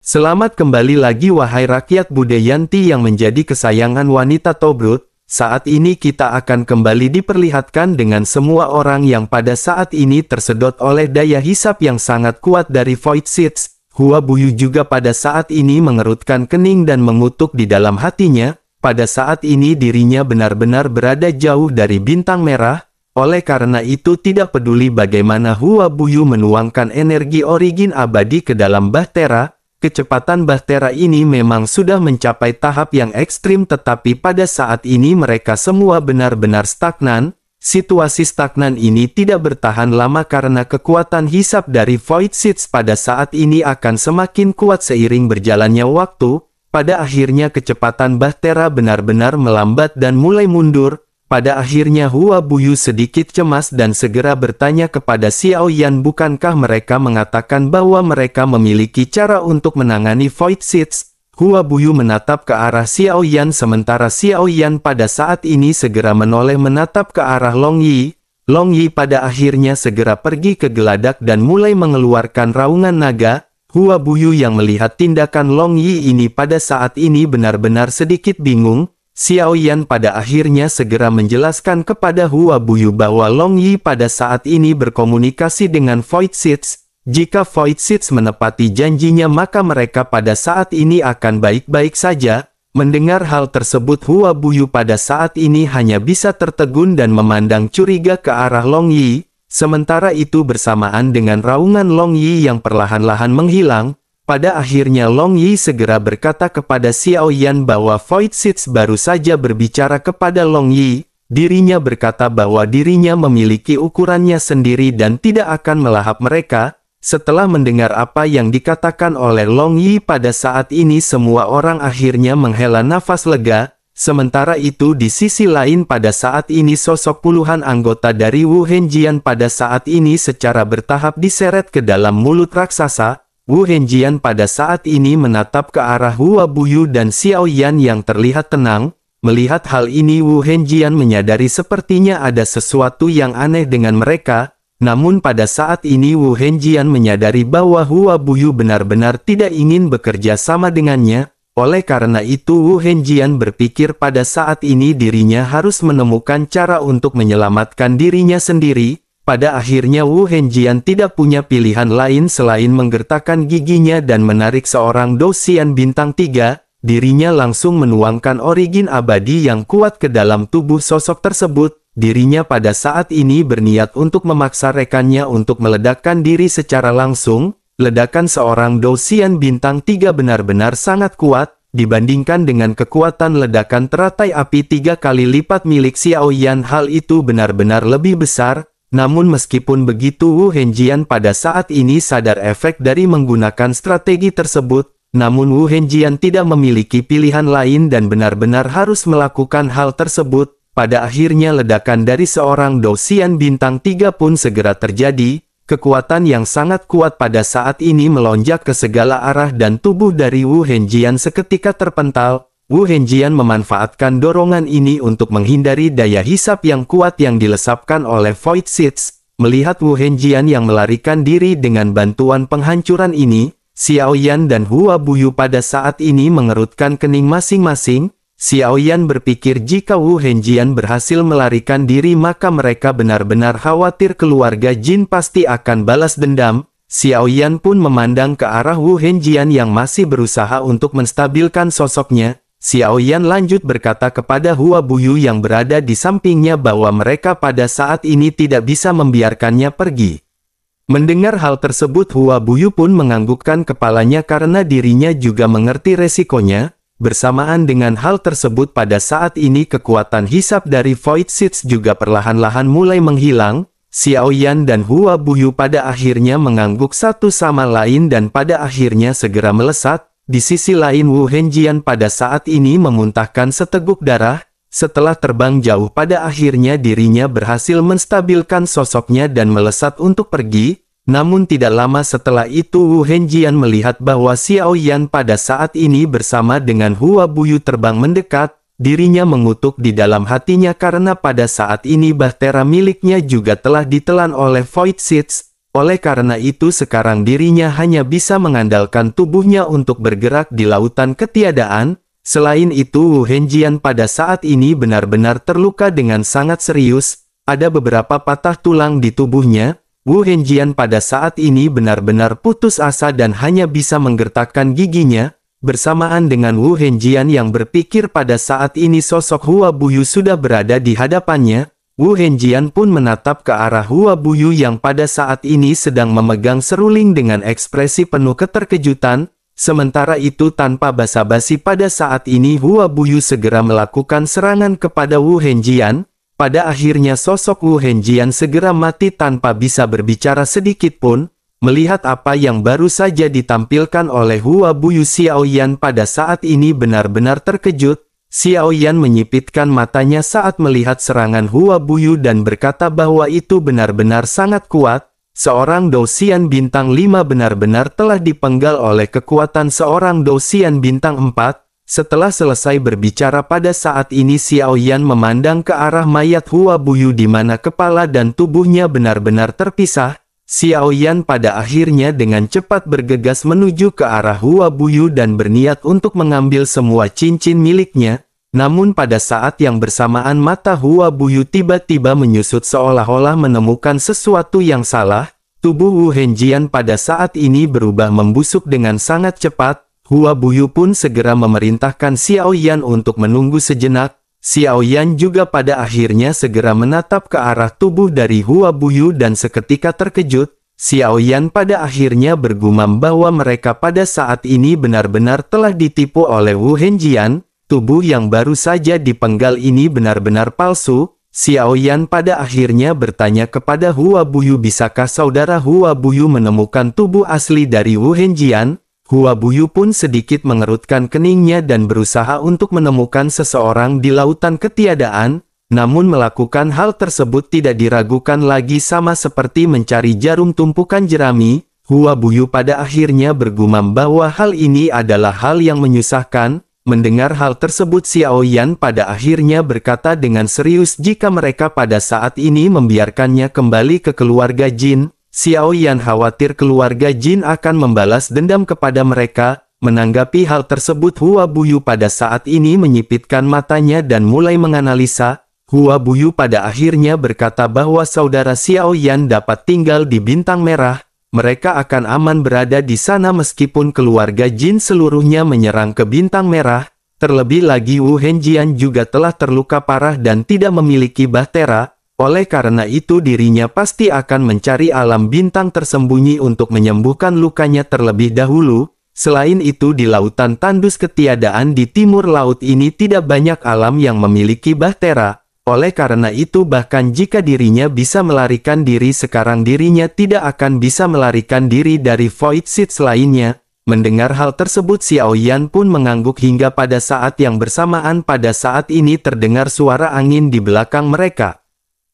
Selamat kembali lagi wahai rakyat Budayanti yang menjadi kesayangan wanita Tobrut. Saat ini kita akan kembali diperlihatkan dengan semua orang yang pada saat ini tersedot oleh daya hisap yang sangat kuat dari Void Seeds. Hua Buyu juga pada saat ini mengerutkan kening dan mengutuk di dalam hatinya. Pada saat ini dirinya benar-benar berada jauh dari bintang merah. Oleh karena itu tidak peduli bagaimana Hua Buyu menuangkan energi origin abadi ke dalam Bahtera. Kecepatan Bahtera ini memang sudah mencapai tahap yang ekstrim, tetapi pada saat ini mereka semua benar-benar stagnan. Situasi stagnan ini tidak bertahan lama karena kekuatan hisap dari Void Seeds pada saat ini akan semakin kuat seiring berjalannya waktu. Pada akhirnya kecepatan Bahtera benar-benar melambat dan mulai mundur. Pada akhirnya Hua Buyu sedikit cemas dan segera bertanya kepada Xiao Yan, bukankah mereka mengatakan bahwa mereka memiliki cara untuk menangani Void Seeds? Hua Buyu menatap ke arah Xiao Yan sementara Xiao Yan pada saat ini segera menoleh menatap ke arah Long Yi. Long Yi pada akhirnya segera pergi ke geladak dan mulai mengeluarkan raungan naga. Hua Buyu yang melihat tindakan Long Yi ini pada saat ini benar-benar sedikit bingung. Xiao Yan pada akhirnya segera menjelaskan kepada Hua Buyu bahwa Long Yi pada saat ini berkomunikasi dengan Void Seeds. Jika Void Seeds menepati janjinya maka mereka pada saat ini akan baik-baik saja. Mendengar hal tersebut Hua Buyu pada saat ini hanya bisa tertegun dan memandang curiga ke arah Long Yi. Sementara itu bersamaan dengan raungan Long Yi yang perlahan-lahan menghilang. Pada akhirnya Long Yi segera berkata kepada Xiao Yan bahwa Void Seeds baru saja berbicara kepada Long Yi. Dirinya berkata bahwa dirinya memiliki ukurannya sendiri dan tidak akan melahap mereka. Setelah mendengar apa yang dikatakan oleh Long Yi pada saat ini semua orang akhirnya menghela nafas lega. Sementara itu di sisi lain pada saat ini sosok puluhan anggota dari Wu Henjian pada saat ini secara bertahap diseret ke dalam mulut raksasa. Wu Henjian pada saat ini menatap ke arah Hua Buyu dan Xiao Yan yang terlihat tenang. Melihat hal ini Wu Henjian menyadari sepertinya ada sesuatu yang aneh dengan mereka. Namun pada saat ini Wu Henjian menyadari bahwa Hua Buyu benar-benar tidak ingin bekerja sama dengannya. Oleh karena itu Wu Henjian berpikir pada saat ini dirinya harus menemukan cara untuk menyelamatkan dirinya sendiri. Pada akhirnya Wu Henjian tidak punya pilihan lain selain menggertakkan giginya dan menarik seorang Dosian bintang 3. Dirinya langsung menuangkan origin abadi yang kuat ke dalam tubuh sosok tersebut. Dirinya pada saat ini berniat untuk memaksa rekannya untuk meledakkan diri secara langsung. Ledakan seorang Dosian bintang 3 benar-benar sangat kuat. Dibandingkan dengan kekuatan ledakan teratai api 3 kali lipat milik Xiao Yan, hal itu benar-benar lebih besar. Namun meskipun begitu Wu Henjian pada saat ini sadar efek dari menggunakan strategi tersebut. Namun Wu Henjian tidak memiliki pilihan lain dan benar-benar harus melakukan hal tersebut. Pada akhirnya ledakan dari seorang Dosian bintang 3 pun segera terjadi. Kekuatan yang sangat kuat pada saat ini melonjak ke segala arah dan tubuh dari Wu Henjian seketika terpental. Wu Henjian memanfaatkan dorongan ini untuk menghindari daya hisap yang kuat yang dilesapkan oleh Void Seeds. Melihat Wu Henjian yang melarikan diri dengan bantuan penghancuran ini, Xiao Yan dan Hua Buyu pada saat ini mengerutkan kening masing-masing. Xiao Yan berpikir jika Wu Henjian berhasil melarikan diri maka mereka benar-benar khawatir keluarga Jin pasti akan balas dendam. Xiao Yan pun memandang ke arah Wu Henjian yang masih berusaha untuk menstabilkan sosoknya. Xiao Yan lanjut berkata kepada Hua Buyu yang berada di sampingnya bahwa mereka pada saat ini tidak bisa membiarkannya pergi. Mendengar hal tersebut Hua Buyu pun menganggukkan kepalanya karena dirinya juga mengerti resikonya. Bersamaan dengan hal tersebut pada saat ini kekuatan hisap dari Void Seeds juga perlahan-lahan mulai menghilang. Xiao Yan dan Hua Buyu pada akhirnya mengangguk satu sama lain dan pada akhirnya segera melesat. Di sisi lain Wu Henjian pada saat ini memuntahkan seteguk darah. Setelah terbang jauh pada akhirnya dirinya berhasil menstabilkan sosoknya dan melesat untuk pergi. Namun tidak lama setelah itu Wu Henjian melihat bahwa Xiao Yan pada saat ini bersama dengan Hua Buyu terbang mendekat. Dirinya mengutuk di dalam hatinya karena pada saat ini Bahtera miliknya juga telah ditelan oleh Void Seeds. Oleh karena itu sekarang dirinya hanya bisa mengandalkan tubuhnya untuk bergerak di lautan ketiadaan. Selain itu Wu Henjian pada saat ini benar-benar terluka dengan sangat serius. Ada beberapa patah tulang di tubuhnya. Wu Henjian pada saat ini benar-benar putus asa dan hanya bisa menggertakkan giginya. Bersamaan dengan Wu Henjian yang berpikir pada saat ini sosok Hua Buyu sudah berada di hadapannya, Wu Henjian pun menatap ke arah Hua Buyu yang pada saat ini sedang memegang seruling dengan ekspresi penuh keterkejutan. Sementara itu tanpa basa-basi pada saat ini Hua Buyu segera melakukan serangan kepada Wu Henjian. Pada akhirnya sosok Wu Henjian segera mati tanpa bisa berbicara sedikit pun. Melihat apa yang baru saja ditampilkan oleh Hua Buyu, Xiaoyan pada saat ini benar-benar terkejut. Xiaoyan menyipitkan matanya saat melihat serangan Hua Buyu dan berkata bahwa itu benar-benar sangat kuat. Seorang Douxian bintang 5 benar-benar telah dipenggal oleh kekuatan seorang Douxian bintang 4. Setelah selesai berbicara pada saat ini Xiaoyan memandang ke arah mayat Hua Buyu di mana kepala dan tubuhnya benar-benar terpisah. Xiaoyan pada akhirnya dengan cepat bergegas menuju ke arah Hua Buyu dan berniat untuk mengambil semua cincin miliknya. Namun pada saat yang bersamaan mata Hua Buyu tiba-tiba menyusut seolah-olah menemukan sesuatu yang salah. Tubuh Wu Henjian pada saat ini berubah membusuk dengan sangat cepat. Hua Buyu pun segera memerintahkan Xiaoyan untuk menunggu sejenak. Xiaoyan juga pada akhirnya segera menatap ke arah tubuh dari Hua Buyu dan seketika terkejut. Xiaoyan pada akhirnya bergumam bahwa mereka pada saat ini benar-benar telah ditipu oleh Wu Henjian. Tubuh yang baru saja dipenggal ini benar-benar palsu. Xiaoyan pada akhirnya bertanya kepada Hua Buyu, bisakah saudara Hua Buyu menemukan tubuh asli dari Wu Henjian? Hua Buyu pun sedikit mengerutkan keningnya dan berusaha untuk menemukan seseorang di lautan ketiadaan. Namun melakukan hal tersebut tidak diragukan lagi, sama seperti mencari jarum tumpukan jerami. Hua Buyu pada akhirnya bergumam bahwa hal ini adalah hal yang menyusahkan. Mendengar hal tersebut Xiaoyan pada akhirnya berkata dengan serius jika mereka pada saat ini membiarkannya kembali ke keluarga Jin, Xiaoyan khawatir keluarga Jin akan membalas dendam kepada mereka. Menanggapi hal tersebut Hua Buyu pada saat ini menyipitkan matanya dan mulai menganalisa. Hua Buyu pada akhirnya berkata bahwa saudara Xiaoyan dapat tinggal di Bintang Merah. Mereka akan aman berada di sana meskipun keluarga Jin seluruhnya menyerang ke Bintang Merah. Terlebih lagi Wu Henjian juga telah terluka parah dan tidak memiliki bahtera. Oleh karena itu dirinya pasti akan mencari alam bintang tersembunyi untuk menyembuhkan lukanya terlebih dahulu. Selain itu di lautan tandus ketiadaan di timur laut ini tidak banyak alam yang memiliki bahtera. Oleh karena itu bahkan jika dirinya bisa melarikan diri sekarang dirinya tidak akan bisa melarikan diri dari Void Seeds lainnya. Mendengar hal tersebut Xiaoyan pun mengangguk hingga pada saat yang bersamaan pada saat ini terdengar suara angin di belakang mereka.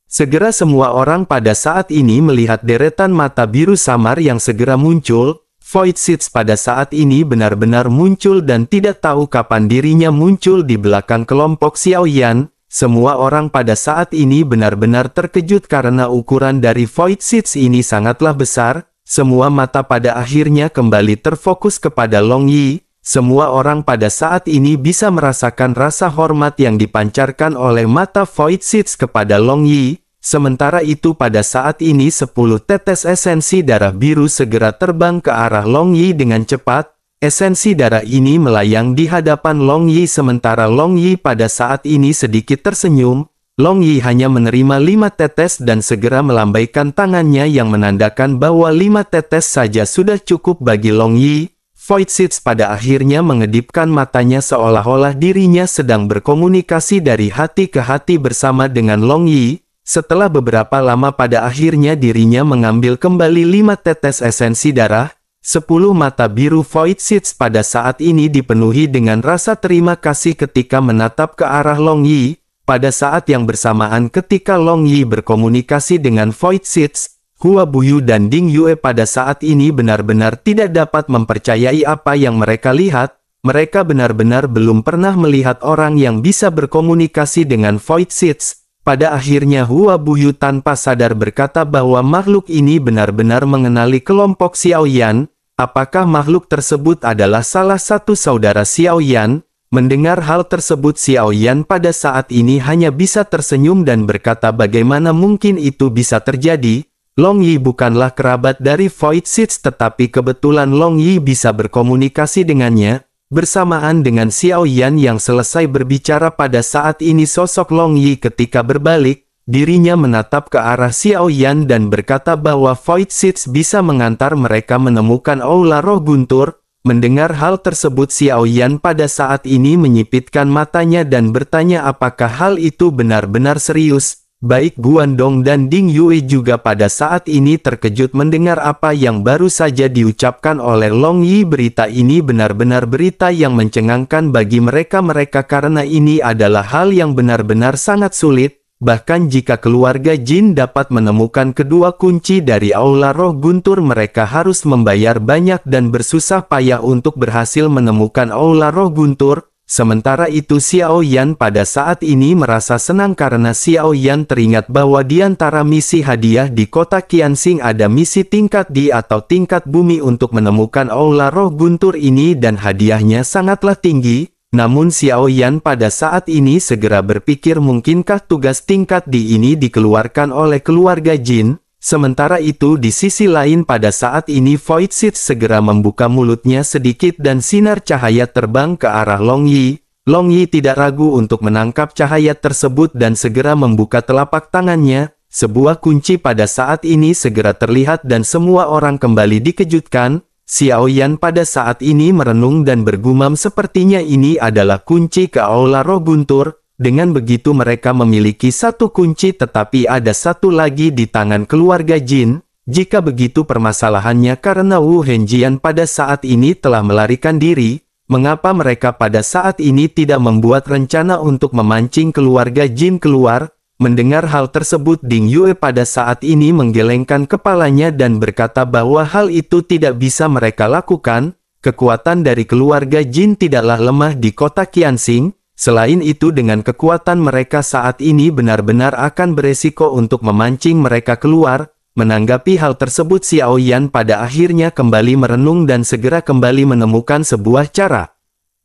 Segera semua orang pada saat ini melihat deretan mata biru samar yang segera muncul. Void Seeds pada saat ini benar-benar muncul dan tidak tahu kapan dirinya muncul di belakang kelompok Xiaoyan. Semua orang pada saat ini benar-benar terkejut karena ukuran dari Void Seeds ini sangatlah besar. Semua mata pada akhirnya kembali terfokus kepada Long Yi. Semua orang pada saat ini bisa merasakan rasa hormat yang dipancarkan oleh mata Void Seeds kepada Long Yi. Sementara itu pada saat ini 10 tetes esensi darah biru segera terbang ke arah Long Yi dengan cepat. Esensi darah ini melayang di hadapan Long Yi sementara Long Yi pada saat ini sedikit tersenyum. Long Yi hanya menerima 5 tetes dan segera melambaikan tangannya yang menandakan bahwa 5 tetes saja sudah cukup bagi Long Yi. Void Seeds pada akhirnya mengedipkan matanya seolah-olah dirinya sedang berkomunikasi dari hati ke hati bersama dengan Long Yi. Setelah beberapa lama pada akhirnya dirinya mengambil kembali 5 tetes esensi darah. 10 mata biru Void Seeds pada saat ini dipenuhi dengan rasa terima kasih ketika menatap ke arah Long Yi. Pada saat yang bersamaan ketika Long Yi berkomunikasi dengan Void Seeds, Hua Buyu dan Ding Yue pada saat ini benar-benar tidak dapat mempercayai apa yang mereka lihat. Mereka benar-benar belum pernah melihat orang yang bisa berkomunikasi dengan Void Seeds. Pada akhirnya Hua Buyu tanpa sadar berkata bahwa makhluk ini benar-benar mengenali kelompok Xiao Yan. Apakah makhluk tersebut adalah salah satu saudara Xiao Yan? Mendengar hal tersebut Xiao Yan pada saat ini hanya bisa tersenyum dan berkata bagaimana mungkin itu bisa terjadi. Long Yi bukanlah kerabat dari Void Seeds tetapi kebetulan Long Yi bisa berkomunikasi dengannya. Bersamaan dengan Xiao Yan yang selesai berbicara pada saat ini sosok Long Yi ketika berbalik, dirinya menatap ke arah Xiao Yan dan berkata bahwa Void Seeds bisa mengantar mereka menemukan Aula Roh Guntur. Mendengar hal tersebut Xiao Yan pada saat ini menyipitkan matanya dan bertanya apakah hal itu benar-benar serius. Baik Guandong dan Ding Yue juga pada saat ini terkejut mendengar apa yang baru saja diucapkan oleh Long Yi. Berita ini benar-benar berita yang mencengangkan bagi mereka karena ini adalah hal yang benar-benar sangat sulit. Bahkan jika keluarga Jin dapat menemukan kedua kunci dari Aula Roh Guntur mereka harus membayar banyak dan bersusah payah untuk berhasil menemukan Aula Roh Guntur. Sementara itu Xiao Yan pada saat ini merasa senang karena Xiao Yan teringat bahwa di antara misi hadiah di kota Qianxing ada misi tingkat di atau tingkat bumi untuk menemukan Aula Roh Guntur ini dan hadiahnya sangatlah tinggi. Namun Xiao Yan pada saat ini segera berpikir mungkinkah tugas tingkat di ini dikeluarkan oleh keluarga Jin. Sementara itu di sisi lain pada saat ini Void Seeds segera membuka mulutnya sedikit dan sinar cahaya terbang ke arah Long Yi. Long Yi tidak ragu untuk menangkap cahaya tersebut dan segera membuka telapak tangannya. Sebuah kunci pada saat ini segera terlihat dan semua orang kembali dikejutkan. Xiao Yan pada saat ini merenung dan bergumam sepertinya ini adalah kunci ke Aula Roh Guntur. Dengan begitu mereka memiliki satu kunci tetapi ada satu lagi di tangan keluarga Jin. Jika begitu permasalahannya karena Wu Henjian pada saat ini telah melarikan diri. Mengapa mereka pada saat ini tidak membuat rencana untuk memancing keluarga Jin keluar? Mendengar hal tersebut Ding Yue pada saat ini menggelengkan kepalanya dan berkata bahwa hal itu tidak bisa mereka lakukan. Kekuatan dari keluarga Jin tidaklah lemah di kota Qianxing. Selain itu dengan kekuatan mereka saat ini benar-benar akan beresiko untuk memancing mereka keluar. Menanggapi hal tersebut Xiao Yan pada akhirnya kembali merenung dan segera kembali menemukan sebuah cara.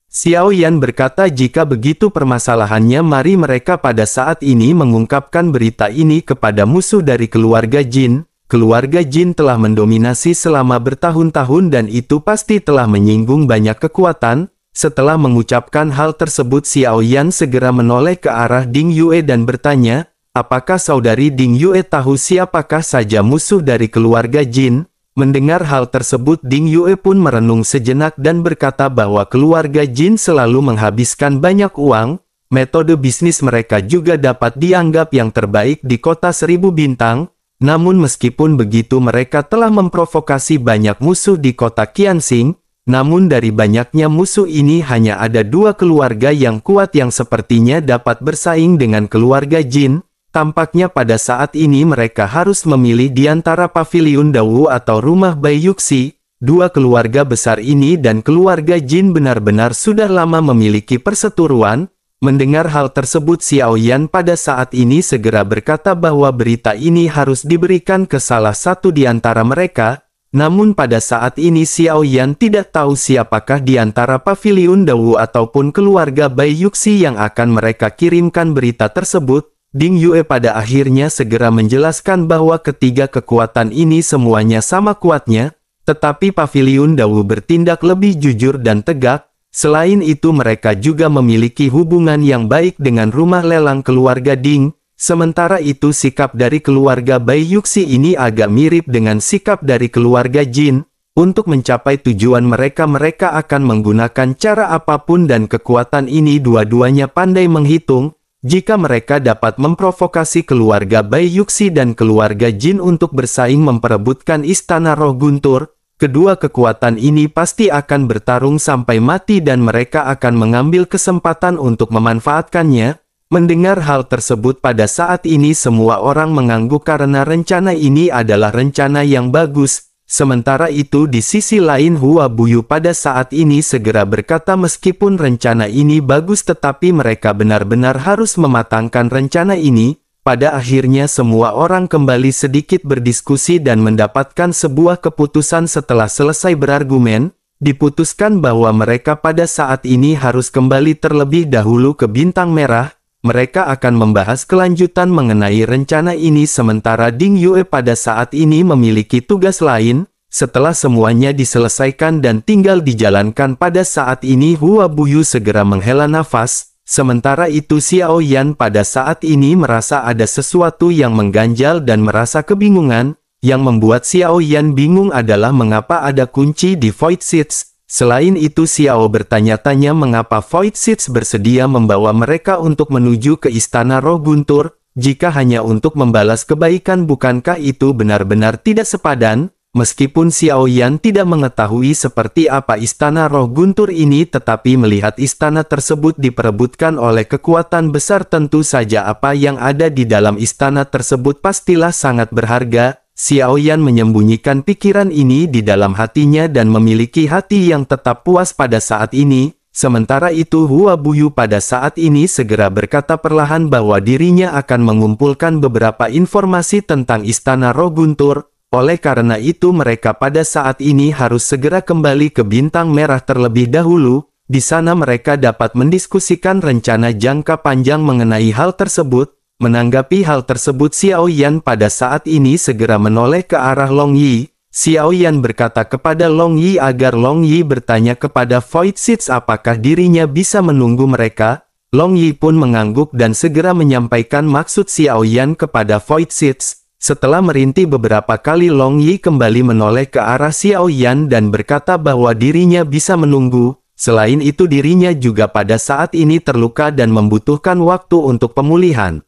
Xiao Yan berkata jika begitu permasalahannya mari mereka pada saat ini mengungkapkan berita ini kepada musuh dari keluarga Jin. Keluarga Jin telah mendominasi selama bertahun-tahun dan itu pasti telah menyinggung banyak kekuatan. Setelah mengucapkan hal tersebut Xiao Yan segera menoleh ke arah Ding Yue dan bertanya, apakah saudari Ding Yue tahu siapakah saja musuh dari keluarga Jin? Mendengar hal tersebut Ding Yue pun merenung sejenak dan berkata bahwa keluarga Jin selalu menghabiskan banyak uang, metode bisnis mereka juga dapat dianggap yang terbaik di kota 1000 bintang, namun meskipun begitu mereka telah memprovokasi banyak musuh di kota Qianxing. Namun dari banyaknya musuh ini hanya ada dua keluarga yang kuat yang sepertinya dapat bersaing dengan keluarga Jin. Tampaknya pada saat ini mereka harus memilih di antara Paviliun Dawu atau Rumah Bai Yuxi. Dua keluarga besar ini dan keluarga Jin benar-benar sudah lama memiliki perseteruan. Mendengar hal tersebut Xiao Yan pada saat ini segera berkata bahwa berita ini harus diberikan ke salah satu di antara mereka. Namun pada saat ini Xiao Yan tidak tahu siapakah di antara Paviliun Dawu ataupun keluarga Bai Yuxi yang akan mereka kirimkan berita tersebut. Ding Yue pada akhirnya segera menjelaskan bahwa ketiga kekuatan ini semuanya sama kuatnya, tetapi Paviliun Dawu bertindak lebih jujur dan tegak. Selain itu mereka juga memiliki hubungan yang baik dengan rumah lelang keluarga Ding. Sementara itu sikap dari keluarga Bai Yuxi ini agak mirip dengan sikap dari keluarga Jin. Untuk mencapai tujuan mereka akan menggunakan cara apapun dan kekuatan ini dua-duanya pandai menghitung. Jika mereka dapat memprovokasi keluarga Bai Yuxi dan keluarga Jin untuk bersaing memperebutkan Istana Roh Guntur, kedua kekuatan ini pasti akan bertarung sampai mati dan mereka akan mengambil kesempatan untuk memanfaatkannya. Mendengar hal tersebut pada saat ini semua orang mengangguk karena rencana ini adalah rencana yang bagus. Sementara itu di sisi lain Hua Buyu pada saat ini segera berkata meskipun rencana ini bagus tetapi mereka benar-benar harus mematangkan rencana ini. pada akhirnya semua orang kembali sedikit berdiskusi dan mendapatkan sebuah keputusan setelah selesai berargumen, diputuskan bahwa mereka pada saat ini harus kembali terlebih dahulu ke Bintang Merah. Mereka akan membahas kelanjutan mengenai rencana ini sementara Ding Yue pada saat ini memiliki tugas lain. Setelah semuanya diselesaikan dan tinggal dijalankan pada saat ini Hua Buyu segera menghela nafas. Sementara itu Xiao Yan pada saat ini merasa ada sesuatu yang mengganjal dan merasa kebingungan. Yang membuat Xiao Yan bingung adalah mengapa ada kunci di Void Seeds. Selain itu Xiao bertanya-tanya mengapa Void Seeds bersedia membawa mereka untuk menuju ke Istana Roh Guntur. Jika hanya untuk membalas kebaikan bukankah itu benar-benar tidak sepadan? Meskipun Xiao Yan tidak mengetahui seperti apa Istana Roh Guntur ini tetapi melihat istana tersebut diperebutkan oleh kekuatan besar tentu saja apa yang ada di dalam istana tersebut pastilah sangat berharga. Xiao Yan menyembunyikan pikiran ini di dalam hatinya dan memiliki hati yang tetap puas pada saat ini. Sementara itu Hua Buyu pada saat ini segera berkata perlahan bahwa dirinya akan mengumpulkan beberapa informasi tentang Istana Roh Guntur. Oleh karena itu mereka pada saat ini harus segera kembali ke Bintang Merah terlebih dahulu. Di sana mereka dapat mendiskusikan rencana jangka panjang mengenai hal tersebut. Menanggapi hal tersebut Xiao Yan pada saat ini segera menoleh ke arah Long Yi. Xiao Yan berkata kepada Long Yi agar Long Yi bertanya kepada Void Seeds apakah dirinya bisa menunggu mereka. Long Yi pun mengangguk dan segera menyampaikan maksud Xiao Yan kepada Void Seeds. Setelah merintih beberapa kali Long Yi kembali menoleh ke arah Xiao Yan dan berkata bahwa dirinya bisa menunggu. Selain itu dirinya juga pada saat ini terluka dan membutuhkan waktu untuk pemulihan.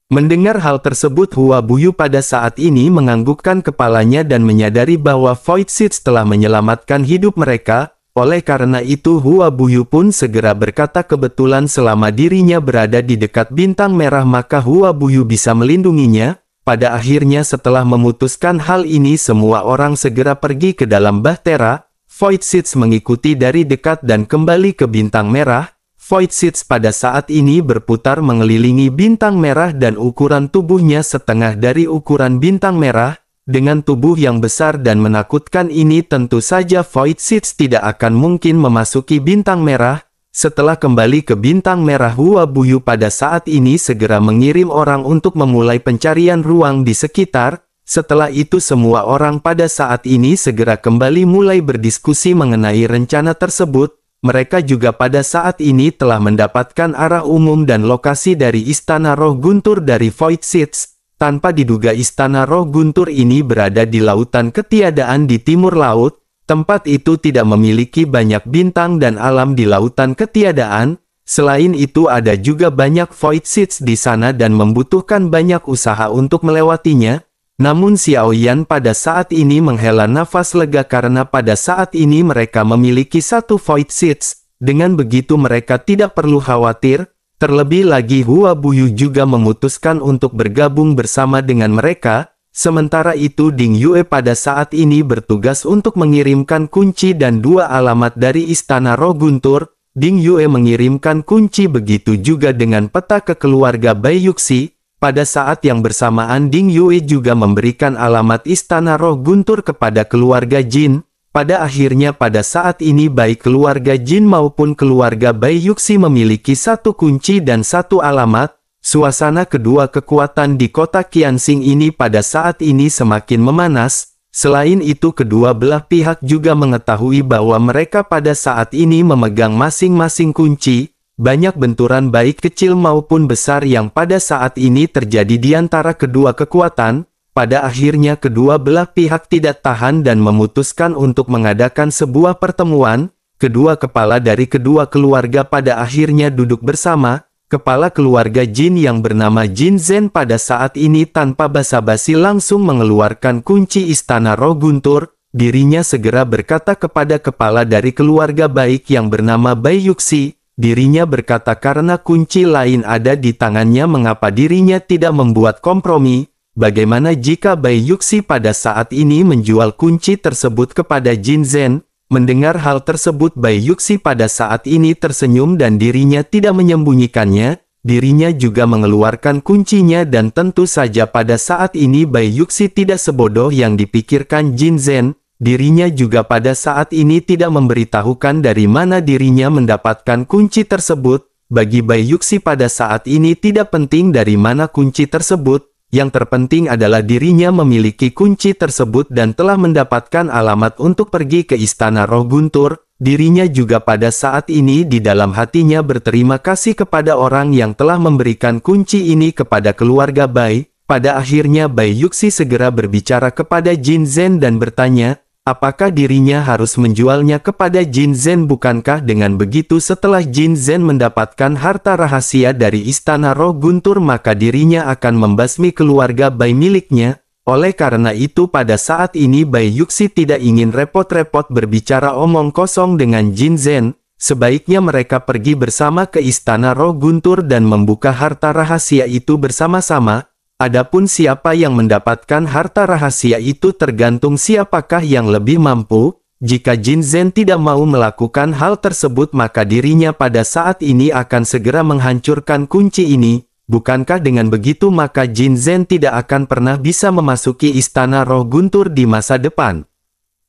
Mendengar hal tersebut Hua Buyu pada saat ini menganggukkan kepalanya dan menyadari bahwa Void Seeds telah menyelamatkan hidup mereka. Oleh karena itu Hua Buyu pun segera berkata kebetulan selama dirinya berada di dekat Bintang Merah maka Hua Buyu bisa melindunginya. Pada akhirnya setelah memutuskan hal ini semua orang segera pergi ke dalam Bahtera. Void Seeds mengikuti dari dekat dan kembali ke Bintang Merah. Void Seeds pada saat ini berputar mengelilingi Bintang Merah dan ukuran tubuhnya setengah dari ukuran Bintang Merah. Dengan tubuh yang besar dan menakutkan ini tentu saja Void Seeds tidak akan mungkin memasuki Bintang Merah. Setelah kembali ke Bintang Merah Hua Buyu pada saat ini segera mengirim orang untuk memulai pencarian ruang di sekitar. Setelah itu semua orang pada saat ini segera kembali mulai berdiskusi mengenai rencana tersebut. Mereka juga pada saat ini telah mendapatkan arah umum dan lokasi dari Istana Roh Guntur dari Void Seeds. Tanpa diduga Istana Roh Guntur ini berada di lautan ketiadaan di timur laut. Tempat itu tidak memiliki banyak bintang dan alam di lautan ketiadaan. Selain itu ada juga banyak Void Seeds di sana dan membutuhkan banyak usaha untuk melewatinya. Namun Xiao Yan pada saat ini menghela nafas lega karena pada saat ini mereka memiliki satu Void Seeds. Dengan begitu mereka tidak perlu khawatir. Terlebih lagi Hua Buyu juga memutuskan untuk bergabung bersama dengan mereka. Sementara itu Ding Yue pada saat ini bertugas untuk mengirimkan kunci dan 2 alamat dari Istana Roh Guntur. Ding Yue mengirimkan kunci begitu juga dengan peta ke keluarga Bai Yuxi. Pada saat yang bersamaan Ding Yue juga memberikan alamat Istana Roh Guntur kepada keluarga Jin. Pada akhirnya pada saat ini baik keluarga Jin maupun keluarga Bai Yuxi memiliki satu kunci dan satu alamat. Suasana kedua kekuatan di kota Qianxing ini pada saat ini semakin memanas. Selain itu kedua belah pihak juga mengetahui bahwa mereka pada saat ini memegang masing-masing kunci. Banyak benturan baik kecil maupun besar yang pada saat ini terjadi di antara kedua kekuatan. Pada akhirnya kedua belah pihak tidak tahan dan memutuskan untuk mengadakan sebuah pertemuan. Kedua kepala dari kedua keluarga pada akhirnya duduk bersama. Kepala keluarga Jin yang bernama Jin Zhen pada saat ini tanpa basa-basi langsung mengeluarkan kunci Istana Roh Guntur. Dirinya segera berkata kepada kepala dari keluarga baik yang bernama Bai Yuxi. Dirinya berkata karena kunci lain ada di tangannya mengapa dirinya tidak membuat kompromi. Bagaimana jika Bai Yuxi pada saat ini menjual kunci tersebut kepada Jin Zhen? Mendengar hal tersebut Bai Yuxi pada saat ini tersenyum dan dirinya tidak menyembunyikannya. dirinya juga mengeluarkan kuncinya dan tentu saja pada saat ini Bai Yuxi tidak sebodoh yang dipikirkan Jin Zhen. Dirinya juga pada saat ini tidak memberitahukan dari mana dirinya mendapatkan kunci tersebut. Bagi Bai Yuxi pada saat ini tidak penting dari mana kunci tersebut. Yang terpenting adalah dirinya memiliki kunci tersebut dan telah mendapatkan alamat untuk pergi ke Istana Roh Guntur. Dirinya juga pada saat ini di dalam hatinya berterima kasih kepada orang yang telah memberikan kunci ini kepada keluarga Bai. Pada akhirnya Bai Yuxi segera berbicara kepada Jin Zhen dan bertanya, apakah dirinya harus menjualnya kepada Jin Zhen? Bukankah dengan begitu setelah Jin Zhen mendapatkan harta rahasia dari Istana Roh Guntur maka dirinya akan membasmi keluarga Bai miliknya? Oleh karena itu pada saat ini Bai Yuxi tidak ingin repot-repot berbicara omong kosong dengan Jin Zhen. Sebaiknya mereka pergi bersama ke Istana Roh Guntur dan membuka harta rahasia itu bersama-sama. Adapun siapa yang mendapatkan harta rahasia itu tergantung siapakah yang lebih mampu. Jika Jin Zhen tidak mau melakukan hal tersebut maka dirinya pada saat ini akan segera menghancurkan kunci ini. Bukankah dengan begitu maka Jin Zhen tidak akan pernah bisa memasuki Istana Roh Guntur di masa depan.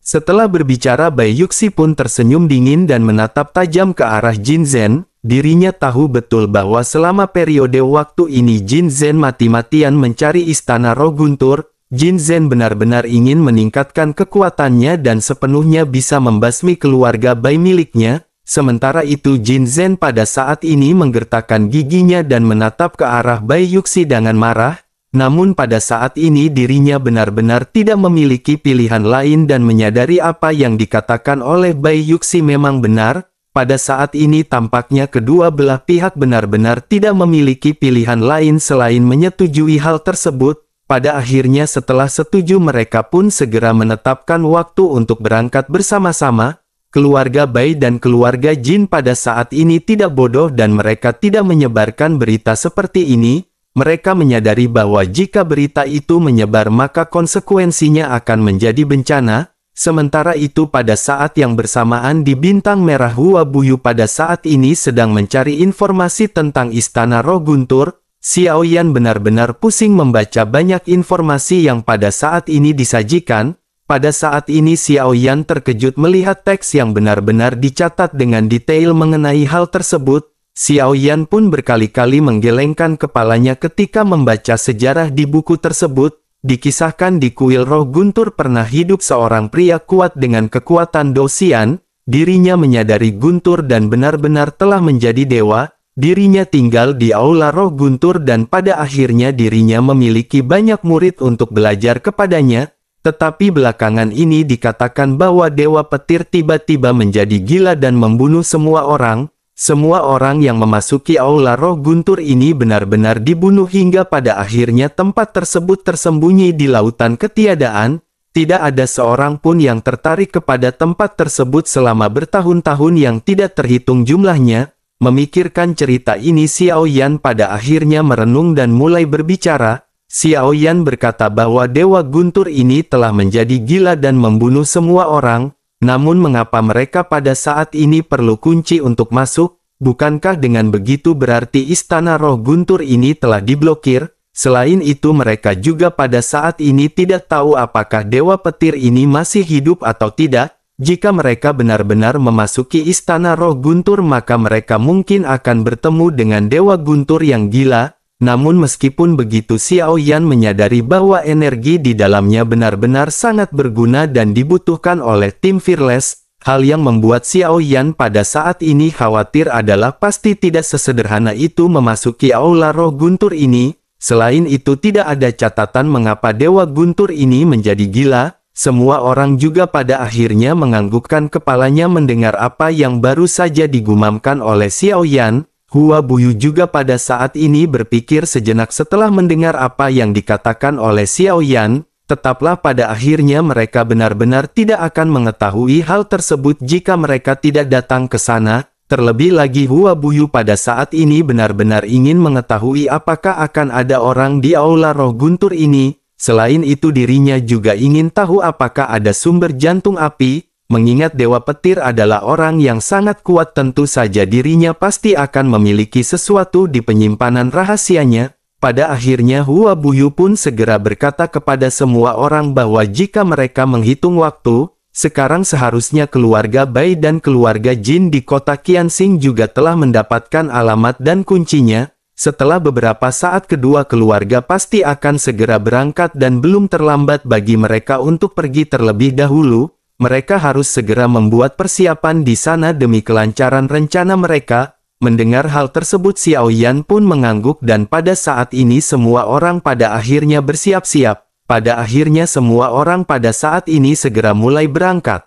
Setelah berbicara Bai Yuxi pun tersenyum dingin dan menatap tajam ke arah Jin Zhen. Dirinya tahu betul bahwa selama periode waktu ini Jin Zhen mati-matian mencari Istana Roh Guntur. Jin Zhen benar-benar ingin meningkatkan kekuatannya dan sepenuhnya bisa membasmi keluarga Bai miliknya. Sementara itu Jin Zhen pada saat ini menggertakkan giginya dan menatap ke arah Bai Yuxi dengan marah. Namun pada saat ini dirinya benar-benar tidak memiliki pilihan lain dan menyadari apa yang dikatakan oleh Bai Yuxi memang benar. Pada saat ini tampaknya kedua belah pihak benar-benar tidak memiliki pilihan lain selain menyetujui hal tersebut. Pada akhirnya setelah setuju mereka pun segera menetapkan waktu untuk berangkat bersama-sama. Keluarga Bai dan keluarga Jin pada saat ini tidak bodoh dan mereka tidak menyebarkan berita seperti ini. Mereka menyadari bahwa jika berita itu menyebar maka konsekuensinya akan menjadi bencana. Sementara itu pada saat yang bersamaan di Bintang Merah Hua Buyu pada saat ini sedang mencari informasi tentang Istana Roh Guntur. Xiao Yan benar-benar pusing membaca banyak informasi yang pada saat ini disajikan. Pada saat ini Xiao Yan terkejut melihat teks yang benar-benar dicatat dengan detail mengenai hal tersebut. Xiao Yan pun berkali-kali menggelengkan kepalanya ketika membaca sejarah di buku tersebut. Dikisahkan di kuil Roh Guntur pernah hidup seorang pria kuat dengan kekuatan Dosian. Dirinya menyadari Guntur dan benar-benar telah menjadi dewa. Dirinya tinggal di aula Roh Guntur dan pada akhirnya dirinya memiliki banyak murid untuk belajar kepadanya. Tetapi belakangan ini dikatakan bahwa Dewa Petir tiba-tiba menjadi gila dan membunuh semua orang. Semua orang yang memasuki aula Roh Guntur ini benar-benar dibunuh hingga pada akhirnya tempat tersebut tersembunyi di lautan ketiadaan. Tidak ada seorang pun yang tertarik kepada tempat tersebut selama bertahun-tahun yang tidak terhitung jumlahnya. Memikirkan cerita ini Xiao Yan pada akhirnya merenung dan mulai berbicara. Xiao Yan berkata bahwa Dewa Guntur ini telah menjadi gila dan membunuh semua orang. Namun mengapa mereka pada saat ini perlu kunci untuk masuk? Bukankah dengan begitu berarti Istana Roh Guntur ini telah diblokir? Selain itu mereka juga pada saat ini tidak tahu apakah Dewa Petir ini masih hidup atau tidak. Jika mereka benar-benar memasuki Istana Roh Guntur maka mereka mungkin akan bertemu dengan Dewa Guntur yang gila. Namun meskipun begitu Xiao Yan menyadari bahwa energi di dalamnya benar-benar sangat berguna dan dibutuhkan oleh tim Fearless. Hal yang membuat Xiao Yan pada saat ini khawatir adalah pasti tidak sesederhana itu memasuki aula Roh Guntur ini. Selain itu tidak ada catatan mengapa Dewa Guntur ini menjadi gila. Semua orang juga pada akhirnya menganggukkan kepalanya mendengar apa yang baru saja digumamkan oleh Xiao Yan. Hua Buyu juga pada saat ini berpikir sejenak setelah mendengar apa yang dikatakan oleh Xiao Yan. Tetaplah pada akhirnya mereka benar-benar tidak akan mengetahui hal tersebut jika mereka tidak datang ke sana. Terlebih lagi Hua Buyu pada saat ini benar-benar ingin mengetahui apakah akan ada orang di aula Roh Guntur ini. Selain itu dirinya juga ingin tahu apakah ada sumber jantung api. mengingat Dewa Petir adalah orang yang sangat kuat, tentu saja dirinya pasti akan memiliki sesuatu di penyimpanan rahasianya. Pada akhirnya Hua Buyu pun segera berkata kepada semua orang bahwa jika mereka menghitung waktu, sekarang seharusnya keluarga Bai dan keluarga Jin di kota Qianxing juga telah mendapatkan alamat dan kuncinya. Setelah beberapa saat kedua keluarga pasti akan segera berangkat dan belum terlambat bagi mereka untuk pergi terlebih dahulu. Mereka harus segera membuat persiapan di sana demi kelancaran rencana mereka. Mendengar hal tersebut Xiao Yan pun mengangguk dan pada saat ini semua orang pada akhirnya bersiap-siap. Pada akhirnya semua orang pada saat ini segera mulai berangkat.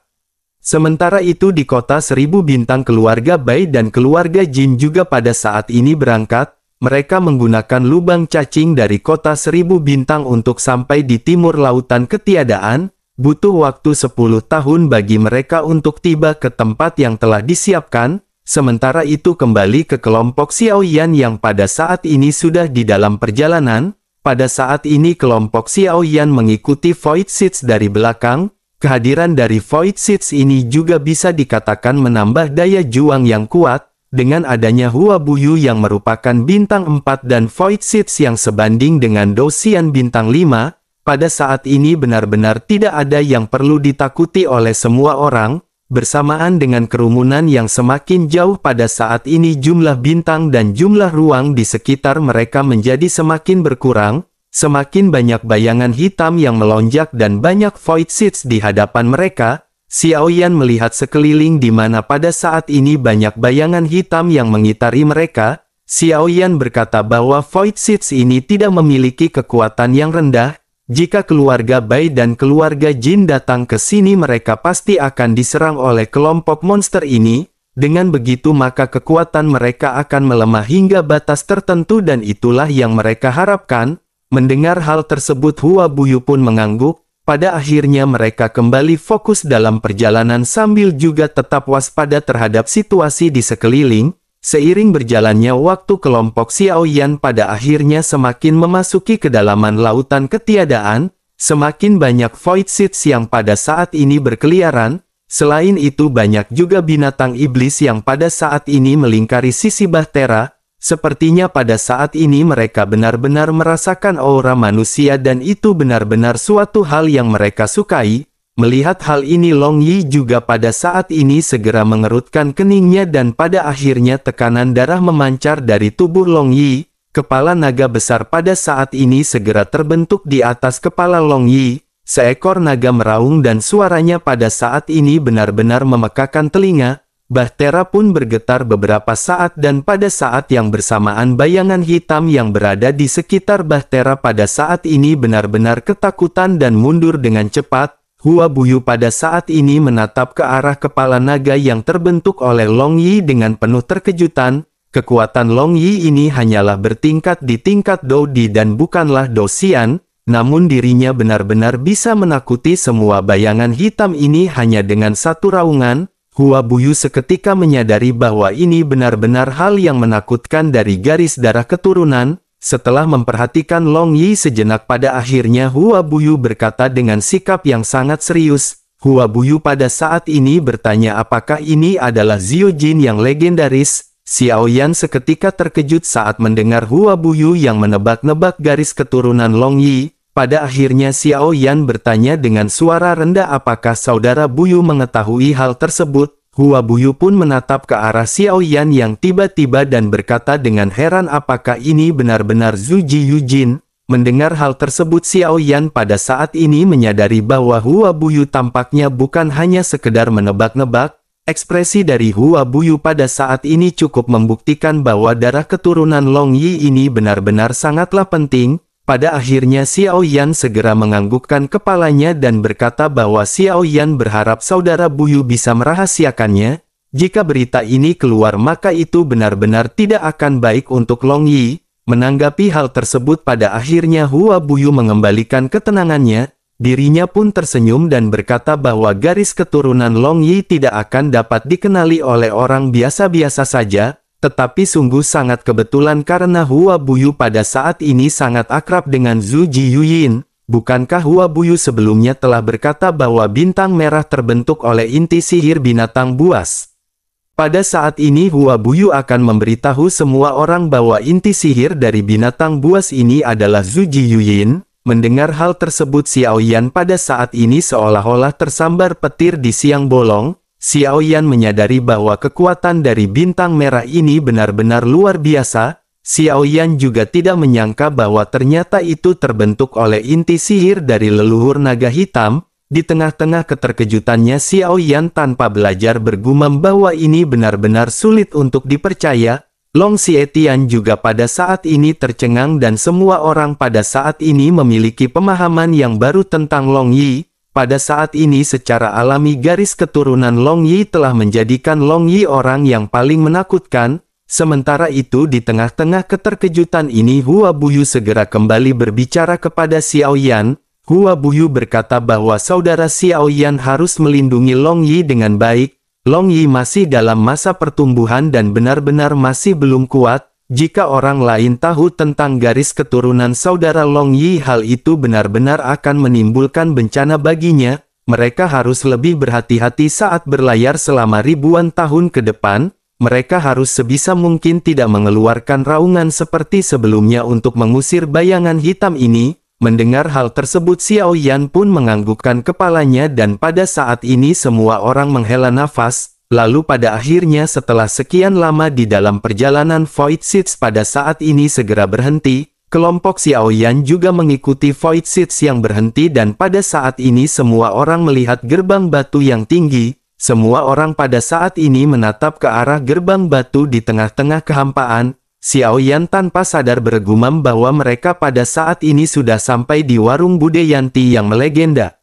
Sementara itu di kota 1000 bintang keluarga Bai dan keluarga Jin juga pada saat ini berangkat. Mereka menggunakan lubang cacing dari kota 1000 bintang untuk sampai di timur lautan ketiadaan. Butuh waktu 10 tahun bagi mereka untuk tiba ke tempat yang telah disiapkan. Sementara itu kembali ke kelompok Xiao Yan yang pada saat ini sudah di dalam perjalanan. Pada saat ini kelompok Xiao Yan mengikuti Void Seeds dari belakang. Kehadiran dari Void Seeds ini juga bisa dikatakan menambah daya juang yang kuat. Dengan adanya Hua Buyu yang merupakan bintang 4 dan Void Seeds yang sebanding dengan Dosian bintang 5, pada saat ini benar-benar tidak ada yang perlu ditakuti oleh semua orang. Bersamaan dengan kerumunan yang semakin jauh pada saat ini jumlah bintang dan jumlah ruang di sekitar mereka menjadi semakin berkurang. Semakin banyak bayangan hitam yang melonjak dan banyak Void Seeds di hadapan mereka. Xiao Yan melihat sekeliling di mana pada saat ini banyak bayangan hitam yang mengitari mereka. Xiao Yan berkata bahwa Void Seeds ini tidak memiliki kekuatan yang rendah. Jika keluarga Bai dan keluarga Jin datang ke sini mereka pasti akan diserang oleh kelompok monster ini. Dengan begitu maka kekuatan mereka akan melemah hingga batas tertentu dan itulah yang mereka harapkan. Mendengar hal tersebut Hua Buyu pun mengangguk. Pada akhirnya mereka kembali fokus dalam perjalanan sambil juga tetap waspada terhadap situasi di sekeliling. Seiring berjalannya waktu kelompok Xiao Yan pada akhirnya semakin memasuki kedalaman lautan ketiadaan. Semakin banyak Void Seeds yang pada saat ini berkeliaran. Selain itu banyak juga binatang iblis yang pada saat ini melingkari sisi bahtera. Sepertinya pada saat ini mereka benar-benar merasakan aura manusia dan itu benar-benar suatu hal yang mereka sukai. Melihat hal ini Long Yi juga pada saat ini segera mengerutkan keningnya dan pada akhirnya tekanan darah memancar dari tubuh Long Yi. Kepala naga besar pada saat ini segera terbentuk di atas kepala Long Yi. Seekor naga meraung dan suaranya pada saat ini benar-benar memekakan telinga. Bahtera pun bergetar beberapa saat dan pada saat yang bersamaan bayangan hitam yang berada di sekitar Bahtera pada saat ini benar-benar ketakutan dan mundur dengan cepat. Hua Buyu pada saat ini menatap ke arah kepala naga yang terbentuk oleh Long Yi dengan penuh terkejutan. Kekuatan Long Yi ini hanyalah bertingkat di tingkat Dodi dan bukanlah Dosian, namun dirinya benar-benar bisa menakuti semua bayangan hitam ini hanya dengan satu raungan. Hua Buyu seketika menyadari bahwa ini benar-benar hal yang menakutkan dari garis darah keturunan. Setelah memperhatikan Long Yi sejenak pada akhirnya Hua Buyu berkata dengan sikap yang sangat serius. Hua Buyu pada saat ini bertanya apakah ini adalah Xiao Jin yang legendaris. Xiao Yan seketika terkejut saat mendengar Hua Buyu yang menebak-nebak garis keturunan Long Yi. Pada akhirnya Xiao Yan bertanya dengan suara rendah apakah saudara Buyu mengetahui hal tersebut. Hua Buyu pun menatap ke arah Xiao Yan yang tiba-tiba dan berkata dengan heran apakah ini benar-benar Zhu Jiyujin. Mendengar hal tersebut Xiao Yan pada saat ini menyadari bahwa Hua Buyu tampaknya bukan hanya sekedar menebak-nebak. Ekspresi dari Hua Buyu pada saat ini cukup membuktikan bahwa darah keturunan Long Yi ini benar-benar sangatlah penting. Pada akhirnya Xiao Yan segera menganggukkan kepalanya dan berkata bahwa Xiao Yan berharap saudara Buyu bisa merahasiakannya. Jika berita ini keluar maka itu benar-benar tidak akan baik untuk Long Yi. Menanggapi hal tersebut pada akhirnya Hua Buyu mengembalikan ketenangannya. Dirinya pun tersenyum dan berkata bahwa garis keturunan Long Yi tidak akan dapat dikenali oleh orang biasa-biasa saja. Tetapi sungguh sangat kebetulan karena Hua Buyu pada saat ini sangat akrab dengan Zhu Jiyuyin. bukankah Hua Buyu sebelumnya telah berkata bahwa bintang merah terbentuk oleh inti sihir binatang buas? Pada saat ini Hua Buyu akan memberitahu semua orang bahwa inti sihir dari binatang buas ini adalah Zhu Jiyuyin. Mendengar hal tersebut Xiao Yan pada saat ini seolah-olah tersambar petir di siang bolong. Xiao Yan menyadari bahwa kekuatan dari bintang merah ini benar-benar luar biasa. Xiao Yan juga tidak menyangka bahwa ternyata itu terbentuk oleh inti sihir dari leluhur naga hitam. Di tengah-tengah keterkejutannya Xiao Yan tanpa belajar bergumam bahwa ini benar-benar sulit untuk dipercaya. Long Xietian juga pada saat ini tercengang dan semua orang pada saat ini memiliki pemahaman yang baru tentang Long Yi. Pada saat ini secara alami garis keturunan Long Yi telah menjadikan Long Yi orang yang paling menakutkan. Sementara itu di tengah-tengah keterkejutan ini Hua Buyu segera kembali berbicara kepada Xiao Yan. Hua Buyu berkata bahwa saudara Xiao Yan harus melindungi Long Yi dengan baik. Long Yi masih dalam masa pertumbuhan dan benar-benar masih belum kuat. Jika orang lain tahu tentang garis keturunan saudara Long Yi, hal itu benar-benar akan menimbulkan bencana baginya. Mereka harus lebih berhati-hati saat berlayar selama ribuan tahun ke depan. Mereka harus sebisa mungkin tidak mengeluarkan raungan seperti sebelumnya untuk mengusir bayangan hitam ini. Mendengar hal tersebut Xiao Yan pun menganggukkan kepalanya dan pada saat ini semua orang menghela nafas. Lalu pada akhirnya setelah sekian lama di dalam perjalanan Void Seeds pada saat ini segera berhenti. Kelompok Xiao Yan juga mengikuti Void Seeds yang berhenti dan pada saat ini semua orang melihat gerbang batu yang tinggi. Semua orang pada saat ini menatap ke arah gerbang batu di tengah-tengah kehampaan. Xiao Yan tanpa sadar bergumam bahwa mereka pada saat ini sudah sampai di warung Budeyanti yang melegenda.